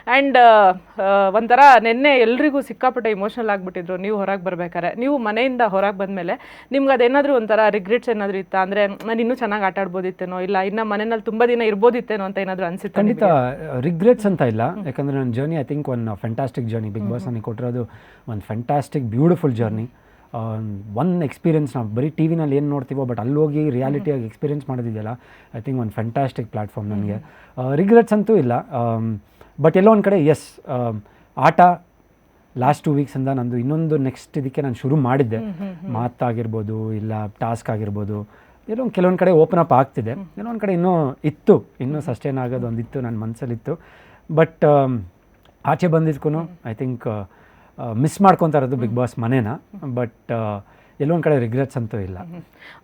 And ಒಂಥರ ನಿನ್ನೆ ಎಲ್ರಿಗೂ ಸಿಕ್ಕಾಪಟ್ಟೆ ಇಮೋಷನಲ್ ಆಗಿಬಿಟ್ಟಿದ್ರು ನೀವು ಹೊರಗೆ ಬರ್ಬೇಕಾದ್ರೆ. ನೀವು ಮನೆಯಿಂದ ಹೊರಗೆ ಬಂದಮೇಲೆ ನಿಮ್ಗೆ ಅದೇನಾದರೂ ಒಂಥರ ರಿಗ್ರೆಟ್ಸ್ ಏನಾದರೂ ಇತ್ತಾ? ಅಂದರೆ ನಾನು ಇನ್ನೂ ಚೆನ್ನಾಗಿ ಆಟ ಆಡ್ಬೋದಿತ್ತೇನೋ, ಇಲ್ಲ ಇನ್ನು ಮನೆಯಲ್ಲಿ ತುಂಬ ದಿನ ಇರ್ಬೋದಿತ್ತೇನೋ ಅಂತ ಏನಾದರೂ ಅನಿಸುತ್ತೆ? ಖಂಡಿತ ರಿಗ್ರೆಟ್ಸ್ ಅಂತ ಇಲ್ಲ, ಯಾಕಂದರೆ ನನ್ನ journey I think one fantastic journey. Bigg Boss ನನಗೆ ಕೊಟ್ಟಿರೋದು ಒಂದು fantastic beautiful journey. One experience ನಾವು ಬರೀ ಟಿ ವಿನಲ್ಲಿ ಏನು ನೋಡ್ತೀವೋ, ಬಟ್ ಅಲ್ಲಿ ಹೋಗಿ ರಿಯಾಲಿಟಿಯಾಗಿ ಎಕ್ಸ್ಪೀರಿಯನ್ಸ್ ಮಾಡೋದಿದೆಯಲ್ಲ, ಐ ಥಿಂಕ್ ಒಂದು ಫ್ಯಾಂಟಾಸ್ಟಿಕ್ ಪ್ಲ್ಯಾಟ್ಫಾರ್ಮ್ ನನಗೆ. ರಿಗ್ರೆಟ್ಸ್ ಅಂತೂ ಇಲ್ಲ, ಬಟ್ ಎಲ್ಲೋ ಒಂದು ಕಡೆ ಎಸ್, ಆಟ ಲಾಸ್ಟ್ 2 ವೀಕ್ಸಿಂದ ನಂದು ಇನ್ನೊಂದು ನೆಕ್ಸ್ಟ್ ಇದಕ್ಕೆ ನಾನು ಶುರು ಮಾಡಿದ್ದೆ. ಮಾತಾಗಿರ್ಬೋದು, ಇಲ್ಲ ಟಾಸ್ಕ್ ಆಗಿರ್ಬೋದು, ಎಲ್ಲೋ ಕೆಲವೊಂದು ಕಡೆ ಓಪನ್ ಅಪ್ ಆಗ್ತಿದೆ, ಕೆಲವೊಂದು ಕಡೆ ಇನ್ನೂ ಸಸ್ಟೈನ್ ಆಗೋದು ಒಂದಿತ್ತು ನನ್ನ ಮನಸ್ಸಲ್ಲಿತ್ತು. ಬಟ್ ಆಚೆ ಬಂದಿದ್ಕೂ ಐ ಥಿಂಕ್ ಮಿಸ್ ಮಾಡ್ಕೊತಾ ಇರೋದು ಬಿಗ್ ಬಾಸ್ ಮನೇನ. ಬಟ್ ಎಲ್ಲೊಂದು ಕಡೆ ರಿಗ್ರೆಟ್ಸ್ ಅಂತೂ ಇಲ್ಲ.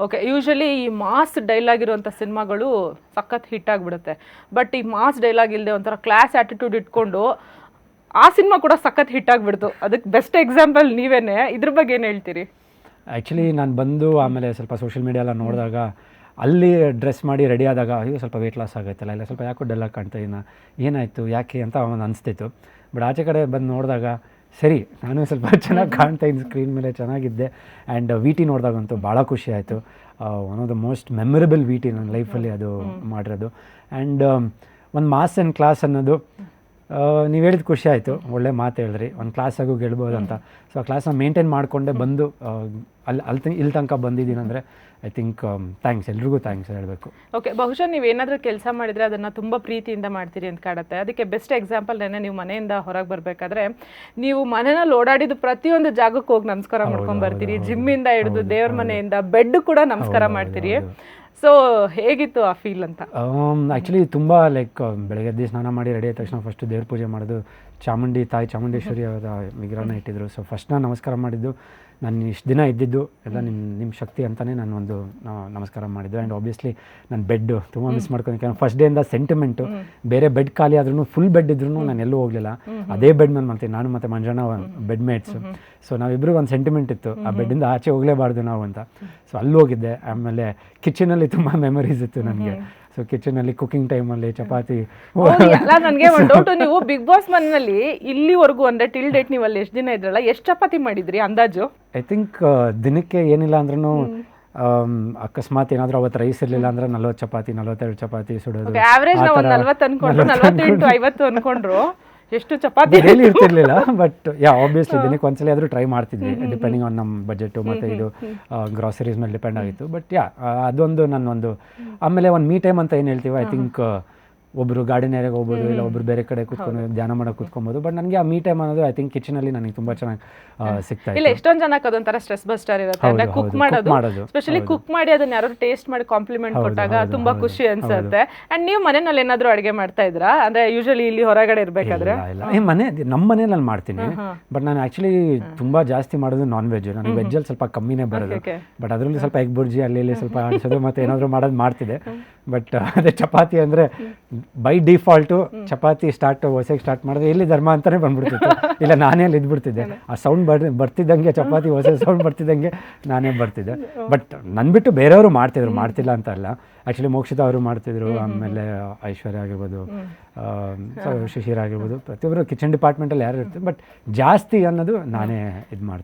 ಓಕೆ, ಯೂಶ್ವಲಿ ಈ ಮಾಸ್ ಡೈಲಾಗ್ ಇರುವಂಥ ಸಿನಿಮಾಗಳು ಸಖತ್ ಹಿಟ್ ಆಗಿಬಿಡುತ್ತೆ. ಬಟ್ ಈ ಮಾಸ್ ಡೈಲಾಗ್ ಇಲ್ಲದೆ ಒಂಥರ ಕ್ಲಾಸ್ ಆ್ಯಟಿಟ್ಯೂಡ್ ಇಟ್ಕೊಂಡು ಆ ಸಿನಿಮಾ ಕೂಡ ಸಖತ್ ಹಿಟ್ ಆಗಿಬಿಡ್ತು. ಅದಕ್ಕೆ ಬೆಸ್ಟ್ ಎಕ್ಸಾಂಪಲ್ ನೀವೇನೆ. ಇದ್ರ ಬಗ್ಗೆ ಏನು ಹೇಳ್ತೀರಿ? ಆ್ಯಕ್ಚುಲಿ ನಾನು ಬಂದು ಆಮೇಲೆ ಸ್ವಲ್ಪ ಸೋಷಿಯಲ್ ಮೀಡಿಯಾ ಎಲ್ಲ ನೋಡಿದಾಗ, ಅಲ್ಲಿ ಡ್ರೆಸ್ ಮಾಡಿ ರೆಡಿ ಆದಾಗ ಅಯ್ಯೋ ಸ್ವಲ್ಪ ವೆಯ್ಟ್ ಲಾಸ್ ಆಗುತ್ತಲ್ಲ, ಇಲ್ಲ ಸ್ವಲ್ಪ ಯಾಕೋ ಡಲ್ಲಾಗಿ ಕಾಣ್ತಾ ಇನ್ನ, ಏನಾಯಿತು ಯಾಕೆ ಅಂತ ಒಂದು ಅನಿಸ್ತಿತ್ತು. ಬಟ್ ಆಚೆ ಕಡೆ ಬಂದು ನೋಡಿದಾಗ ಸರಿ, ನಾನು ಸ್ವಲ್ಪ ಚೆನ್ನಾಗಿ ಕಾಣ್ತಾ ಇದ್ದೀನಿ, ಸ್ಕ್ರೀನ್ ಮೇಲೆ ಚೆನ್ನಾಗಿದ್ದೆ. ಆ್ಯಂಡ್ ವಿ ಟಿ ನೋಡಿದಾಗಂತೂ ಭಾಳ ಖುಷಿ ಆಯಿತು. One of the most memorable V T ನನ್ನ ಲೈಫಲ್ಲಿ ಅದು ಮಾಡಿರೋದು. ಆ್ಯಂಡ್ ಒಂದು ಮಾಸ್ ಆ್ಯಂಡ್ ಕ್ಲಾಸ್ ಅನ್ನೋದು ನೀವು ಹೇಳಿದ ಖುಷಿ ಆಯಿತು, ಒಳ್ಳೆ ಮಾತು ಹೇಳಿದ್ರಿ, ಒಂದು ಕ್ಲಾಸಾಗೂ ಗೆಲ್ಬೋದು ಅಂತ. ಸೊ ಆ ಕ್ಲಾಸ್ನ ಮೇಂಟೈನ್ ಮಾಡಿಕೊಂಡೆ ಬಂದು ಇಲ್ಲಿ ತನಕ ಬಂದಿದ್ದೀನಿ ಅಂದರೆ ಐ ಥಿಂಕ್ ಥ್ಯಾಂಕ್ಸ್, ಎಲ್ರಿಗೂ ಥ್ಯಾಂಕ್ಸ್ ಹೇಳಬೇಕು. ಓಕೆ, ಬಹುಶಃ ನೀವು ಏನಾದರೂ ಕೆಲಸ ಮಾಡಿದರೆ ಅದನ್ನು ತುಂಬ ಪ್ರೀತಿಯಿಂದ ಮಾಡ್ತೀರಿ ಅಂತ ಕಾಡುತ್ತೆ. ಅದಕ್ಕೆ ಬೆಸ್ಟ್ ಎಕ್ಸಾಂಪಲ್ ನೆನ್ನೆ ನೀವು ಮನೆಯಿಂದ ಹೊರಗೆ ಬರಬೇಕಾದ್ರೆ ನೀವು ಮನೆಯಲ್ಲಿ ಓಡಾಡಿದ್ದು ಪ್ರತಿಯೊಂದು ಜಾಗಕ್ಕೆ ಹೋಗಿ ನಮಸ್ಕಾರ ಮಾಡ್ಕೊಂಡು ಬರ್ತೀರಿ. ಜಿಮ್ಮಿಂದ ಹಿಡಿದು ದೇವ್ರ ಮನೆಯಿಂದ ಬೆಡ್ ಕೂಡ ನಮಸ್ಕಾರ ಮಾಡ್ತೀರಿ. ಸೊ ಹೇಗಿತ್ತು ಆ ಫೀಲ್ ಅಂತ? ಆ್ಯಕ್ಚುಲಿ ತುಂಬ ಲೈಕ್ ಬೆಳಗ್ಗೆ ಎದ್ದು ಸ್ನಾನ ಮಾಡಿ ರೆಡಿ ಆದ ತಕ್ಷಣ ಫಸ್ಟು ದೇವ್ರ ಪೂಜೆ ಮಾಡೋದು. ಚಾಮುಂಡೇಶ್ವರಿ ಅವರ ವಿಗ್ರಹನ ಇಟ್ಟಿದ್ರು. ಸೊ ಫಸ್ಟ್ ನಾನು ನಮಸ್ಕಾರ ಮಾಡಿದ್ದು, ನಾನು ಇಷ್ಟು ದಿನ ಇದ್ದಿದ್ದು ಎಲ್ಲ ನಿಮ್ಮ ಶಕ್ತಿ ಅಂತಲೇ ನಾನು ಒಂದು ನಮಸ್ಕಾರ ಮಾಡಿದ್ದು. ಆ್ಯಂಡ್ ಆಬ್ವಿಯಸ್ಲಿ ನಾನು ಬೆಡ್ಡು ತುಂಬ ಮಿಸ್ ಮಾಡ್ಕೊಂಡು, ಫಸ್ಟ್ ಡೇಯಿಂದ ಸೆಂಟಿಮೆಂಟು. ಬೇರೆ ಬೆಡ್ ಖಾಲಿ ಆದ್ರೂ ಫುಲ್ ಬೆಡ್ ಇದ್ರೂ ನಾನು ಎಲ್ಲೂ ಹೋಗಲಿಲ್ಲ, ಅದೇ ಬೆಡ್ ಮೇಲೆ ಮಾಡ್ತೀನಿ. ನಾನು ಮತ್ತು ಮಂಜಣ್ಣ ಬೆಡ್ ಮೇಟ್ಸು. ಸೊ ನಾವಿಬ್ಬರು ಒಂದು ಸೆಂಟಿಮೆಂಟ್ ಇತ್ತು, ಆ ಬೆಡ್ಡಿಂದ ಆಚೆ ಹೋಗಲೇಬಾರ್ದು ನಾವು ಅಂತ. ಸೊ ಅಲ್ಲಿ ಹೋಗಿದ್ದೆ. ಆಮೇಲೆ ಕಿಚನಲ್ಲಿ ತುಂಬ ಮೆಮೊರೀಸ್ ಇತ್ತು ನನಗೆ. ಸೊ ಕಿಚನಲ್ಲಿ ಕುಕಿಂಗ್ ಟೈಮಲ್ಲಿ ಚಪಾತಿ. ನನಗೆ ಒಂದು ಡೌಟು, ನೀವು ಬಿಗ್ ಬಾಸ್ ಮನೆಯಲ್ಲಿ ಇಲ್ಲಿವರೆಗೂ ಅಂದರೆ ಟಿಲ್ ಡೇಟ್ ನೀವು ಅಲ್ಲಿ ಎಷ್ಟು ದಿನ ಇದ್ರಲ್ಲ, ಎಷ್ಟು ಚಪಾತಿ ಮಾಡಿದ್ರಿ ಅಂದಾಜು? ಐ ಥಿಂಕ್ ದಿನಕ್ಕೆ ಏನಿಲ್ಲ ಅಂದ್ರೂ ಅಕಸ್ಮಾತ್ ಏನಾದರೂ ಅವತ್ತು ರೈಸ್ ಇರಲಿಲ್ಲ ಅಂದ್ರೆ 40 ಚಪಾತಿ 42 ಚಪಾತಿ ಸುಡೋದು. ಆವ್ರೇಜ್ ನಾವು 40 ಅನ್ಕೊಂಡ್ರು, 40 × 50 ಅನ್ಕೊಂಡ್ರು, ಎಷ್ಟು ಚಪಾತಿ ಡೈಲಿ ಇರ್ತಿರ್ಲಿಲ್ಲ. ಬಟ್ ಆಬ್ವಿಯಸ್ಲಿ ದಿನಕ್ಕೆ ಒಂದ್ಸಲ ಆದರೂ ಟ್ರೈ ಮಾಡ್ತಿದ್ವಿ, ಡಿಪೆಂಡಿಂಗ್ ಆನ್ ನಮ್ಮ ಬಜೆಟು ಮತ್ತು ಇದು ಗ್ರಾಸರೀಸ್ ಮೇಲೆ ಡಿಪೆಂಡ್ ಆಗಿತ್ತು. ಬಟ್ ಅದೊಂದು ನನ್ನೊಂದು. ಆಮೇಲೆ ಒಂದು ಮೀ ಟೈಮ್ ಅಂತ ಏನು ಹೇಳ್ತೀವಿ, ಐ ಥಿಂಕ್ ಒಬ್ಬರು ಗಾರ್ಡನ್ ಏರಿಯಾಗೆ ಹೋಗ್ಬೋದು, ಇಲ್ಲ ಒಬ್ಬರು ಬೇರೆ ಕಡೆ ಕೂತ್ಕೊಂಡು ಧ್ಯಾನ ಮಾಡೋಕೆ ಕೂತ್ಕೊಬೋದು. ಬಟ್ ನನಗೆ ಆ ಮೀ ಟೈಮ್ ಅನ್ನೋದು ಐ ಥಿಂಕ್ ಕಿಚನಲ್ಲಿ ನನಗೆ ತುಂಬ ಚೆನ್ನಾಗಿ ಸಿಗ್ತಾ ಇಲ್ಲ. ಎಷ್ಟೊಂದು ಜನಕ್ಕೆ ಅದೊಂಥರ ಸ್ಟ್ರೆಸ್ ಬಸ್ಟರ್ ಇರುತ್ತೆ, ಅಂದರೆ ಕುಕ್ ಮಾಡೋದು, ಸ್ಪೆಷಲಿ ಕುಕ್ ಮಾಡಿ ಅದನ್ನ ಯಾರು ಟೇಸ್ಟ್ ಮಾಡಿ ಕಾಂಪ್ಲಿಮೆಂಟ್ ಕೊಟ್ಟಾಗ ತುಂಬಾ ಖುಷಿ ಅನ್ಸುತ್ತೆ. ಅಂಡ್ ನೀವು ಮನೆಯಲ್ಲಿ ಏನಾದರೂ ಅಡುಗೆ ಮಾಡ್ತಾ ಇದ್ರಾ? ಅಂದರೆ ಯೂಶಲಿ ಇಲ್ಲಿ ಹೊರಗಡೆ ಇರಬೇಕಾದ್ರೆ? ನಮ್ಮ ಮನೇಲಿ ನಾನು ಮಾಡ್ತೀನಿ, ಬಟ್ ನಾನು ಆ್ಯಕ್ಚುಲಿ ತುಂಬ ಜಾಸ್ತಿ ಮಾಡೋದು ನಾನ್ ವೆಜ್. ನನಗೆ ವೆಜ್ಜಲ್ಲಿ ಸ್ವಲ್ಪ ಕಮ್ಮಿನೇ ಬರೋದು. ಬಟ್ ಅದರಲ್ಲಿ ಸ್ವಲ್ಪ ಎಗ್ ಬುರ್ಜಿ ಅಲ್ಲಿ ಸ್ವಲ್ಪ ಆಡಿಸೋದು ಮತ್ತು ಏನಾದರೂ ಮಾಡೋದು ಮಾಡ್ತಿದ್ದೆ. ಬಟ್ ಅದೇ ಚಪಾತಿ ಅಂದರೆ ಬೈ ಡಿಫಾಲ್ಟು ಚಪಾತಿ ಹೊಸಗೆ ಸ್ಟಾರ್ಟ್ ಮಾಡಿದ್ರೆ ಎಲ್ಲಿ ಧರ್ಮ ಅಂತಲೇ ಬಂದ್ಬಿಡ್ತಿತ್ತು, ಇಲ್ಲ ನಾನೇ ಅಲ್ಲಿ ಇದ್ಬಿಡ್ತಿದ್ದೆ. ಆ ಸೌಂಡ್ ಬರ್ತಿದ್ದಂಗೆ, ಚಪಾತಿ ಹೊಸ ಸೌಂಡ್ ಬರ್ತಿದ್ದಂಗೆ ನಾನೇ ಬರ್ತಿದ್ದೆ. ಬಟ್ ನನ್ನ ಬಿಟ್ಟು ಬೇರೆಯವರು ಮಾಡ್ತಿದ್ರು, ಮಾಡ್ತಿಲ್ಲ ಅಂತ ಅಲ್ಲ. ಆ್ಯಕ್ಚುಲಿ ಮೋಕ್ಷಿತಾ ಅವರು ಮಾಡ್ತಿದ್ರು, ಆಮೇಲೆ ಐಶ್ವರ್ಯ ಆಗಿರ್ಬೋದು, ಶಿಶಿರ ಆಗಿರ್ಬೋದು, ಪ್ರತಿಯೊಬ್ಬರು ಕಿಚನ್ ಡಿಪಾರ್ಟ್ಮೆಂಟಲ್ಲಿ ಯಾರು ಇರ್ತಾರೆ. ಬಟ್ ಜಾಸ್ತಿ ಅನ್ನೋದು ನಾನೇ ಇದು ಮಾಡ್ತೀನಿ.